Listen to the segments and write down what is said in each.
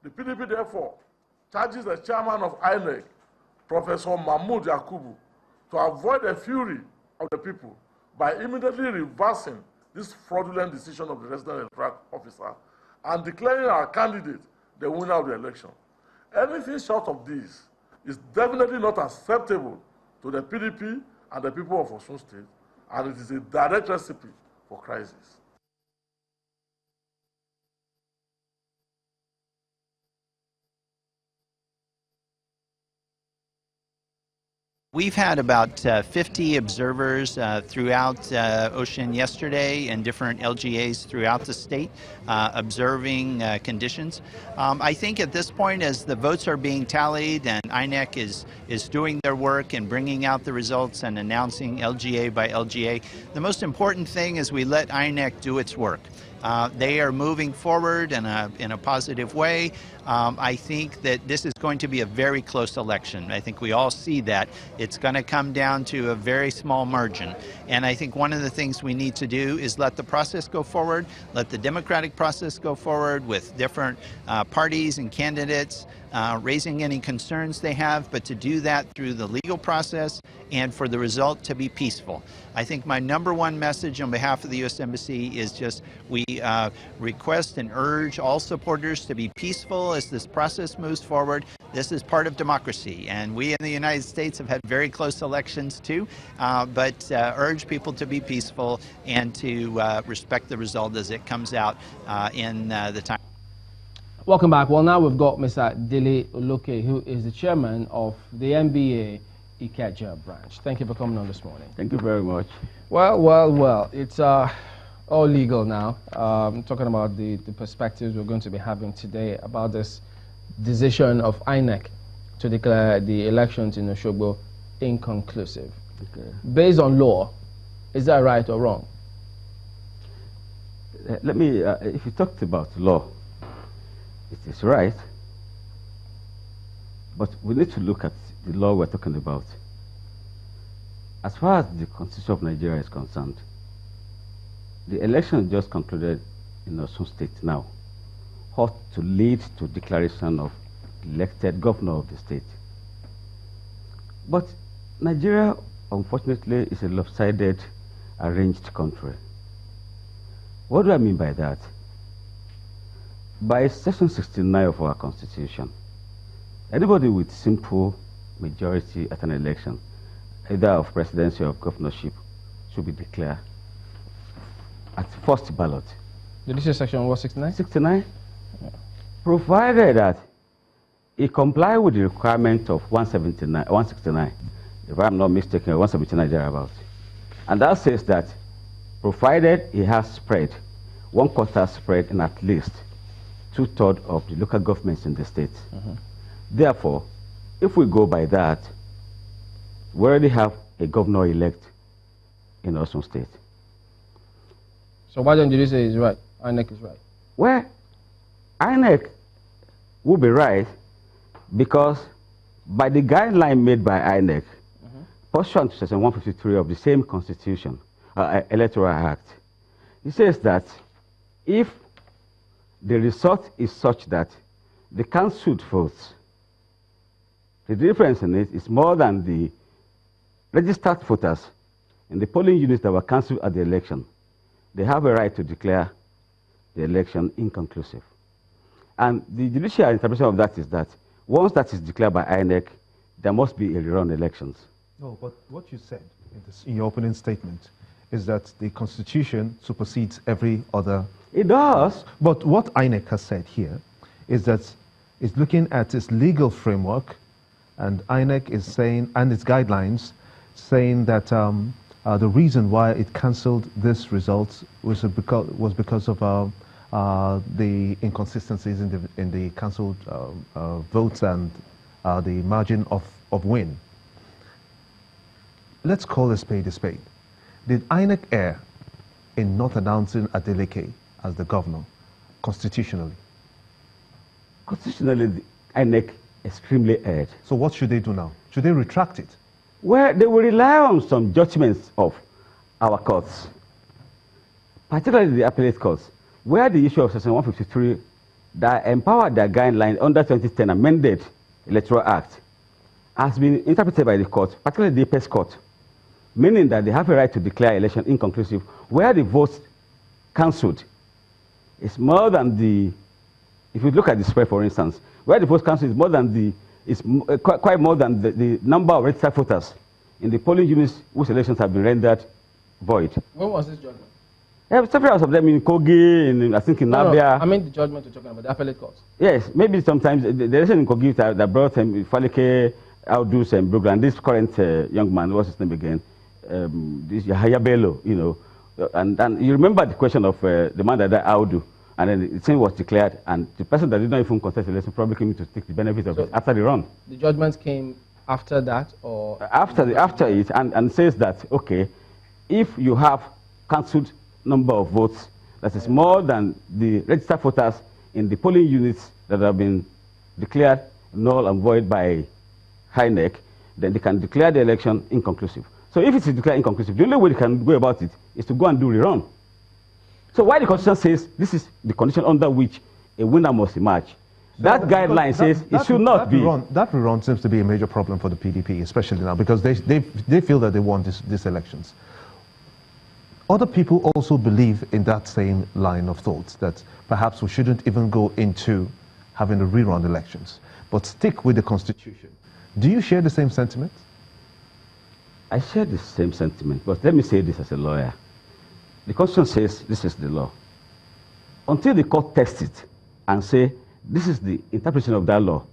The PDP, therefore, charges the chairman of INEC, Professor Mahmoud Yakubu, to avoid the fury of the people by immediately reversing this fraudulent decision of the resident electoral officer and declaring our candidate the winner of the election. Anything short of this is definitely not acceptable to the PDP and the people of Osun State, and it is a direct recipe for crisis. We've had about 50 observers throughout Osun yesterday and different LGAs throughout the state observing conditions. I think at this point, as the votes are being tallied and INEC is doing their work and bringing out the results and announcing LGA by LGA, the most important thing is we let INEC do its work. They are moving forward in a positive way. I think that this is going to be a very close election. I think we all see that. It's going to come down to a very small margin. And I think one of the things we need to do is let the process go forward, let the democratic process go forward with different parties and candidates, raising any concerns they have, but to do that through the legal process and for the result to be peaceful. I think my #1 message on behalf of the U.S. Embassy is just we request and urge all supporters to be peaceful as this process moves forward. This is part of democracy, and we in the United States have had very close elections too, but urge people to be peaceful and to respect the result as it comes out in the time. Welcome back. Well, now we've got Mr. Dele Oloke, who is the chairman of the NBA Ikeja branch. Thank you for coming on this morning. Thank you very much. Well, it's all legal now. Talking about the perspectives we're going to be having today about this decision of INEC to declare the elections in Osogbo inconclusive. Okay. Based on law, is that right or wrong? Let me, if you talked about law, it is right, but we need to look at the law we're talking about. As far as the Constitution of Nigeria is concerned, the election just concluded in Osun State now ought to lead to declaration of elected governor of the state. But Nigeria, unfortunately, is a lopsided, arranged country. What do I mean by that? By Section 69 of our Constitution, anybody with simple majority at an election, either of presidency or of governorship, should be declared at first ballot. Did you say Section 169? 69. Yeah. Provided that it comply with the requirement of 169, if I'm not mistaken, 179 thereabouts. And that says that provided it has spread, 1/4 spread in at least 2/3 of the local governments in the state. Therefore, if we go by that, we already have a governor-elect in Osun State. So why don't you say it's right? INEC is right. Well, INEC will be right because by the guideline made by INEC, pursuant to Section 153 of the same Constitution, Electoral Act, it says that if the result is such that the cancelled votes, the difference in it is more than the registered voters in the polling units that were cancelled at the election, they have a right to declare the election inconclusive. And the judicial interpretation of that is that once that is declared by INEC, there must be a rerun elections. No, but what you said in your opening statement is that the Constitution supersedes every other. It does. But what INEC has said here is that it's looking at its legal framework, and INEC is saying, and its guidelines, saying that the reason why it cancelled this result was because of the inconsistencies in the cancelled votes and the margin of win. Let's call a spade a spade. Did INEC err in not announcing Adeleke as the governor constitutionally? Constitutionally, the INEC extremely erred. So what should they do now? Should they retract it? Well, they will rely on some judgments of our courts, particularly the appellate courts, where the issue of Section 153 that empowered their guideline under 2010 amended Electoral Act has been interpreted by the court, particularly the apex court, meaning that they have a right to declare election inconclusive where the votes cancelled is more than the, if you look at the spread, for instance, where the votes cancelled is more than the, is quite more than the number of registered voters in the polling units whose elections have been rendered void. When was this judgment? Several of them in Kogi, I think in Nabia. I mean the judgment you're talking about, the appellate court. Yes, maybe sometimes the election in Kogi that brought Falike, Aldous, and Brooklyn, and this current young man, what's his name again? This Yahya Bello, you know. And you remember the question of the man that died, Audu, and then the thing was declared, and the person that did not even contest the election probably came to take the benefit of it after the run. The judgment came after that, or after it, and says that okay, if you have cancelled number of votes that is more than the registered voters in the polling units that have been declared null and void by INEC, then they can declare the election inconclusive. So if it is declared inconclusive, the only way they can go about it is to go and do rerun. So why the Constitution says this is the condition under which a winner must emerge, that guideline says it should not be. That rerun seems to be a major problem for the PDP, especially now, because they feel that they want these elections. Other people also believe in that same line of thought, that perhaps we shouldn't even go into having a rerun elections, but stick with the Constitution. Do you share the same sentiment? I share the same sentiment, but let me say this as a lawyer. The Constitution says this is the law. Until the court tests it and say this is the interpretation of that law,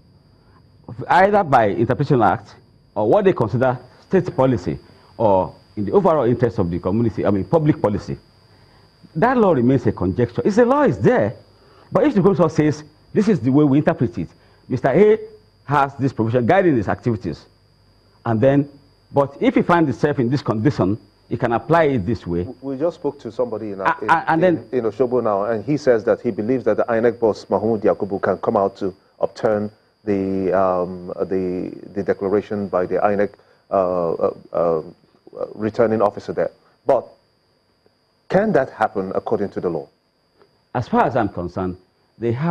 either by Interpretation Act or what they consider state policy or in the overall interest of the community, I mean public policy, that law remains a conjecture. It's the law is there, but if the Constitution says this is the way we interpret it, Mr. A has this provision guiding his activities, and then, but if he finds himself in this condition, he can apply it this way. We just spoke to somebody in Osogbo now, and he says that he believes that the INEC boss, Mahmoud Yakubu, can come out to upturn the declaration by the INEC returning officer there. But can that happen according to the law? As far as I'm concerned, they have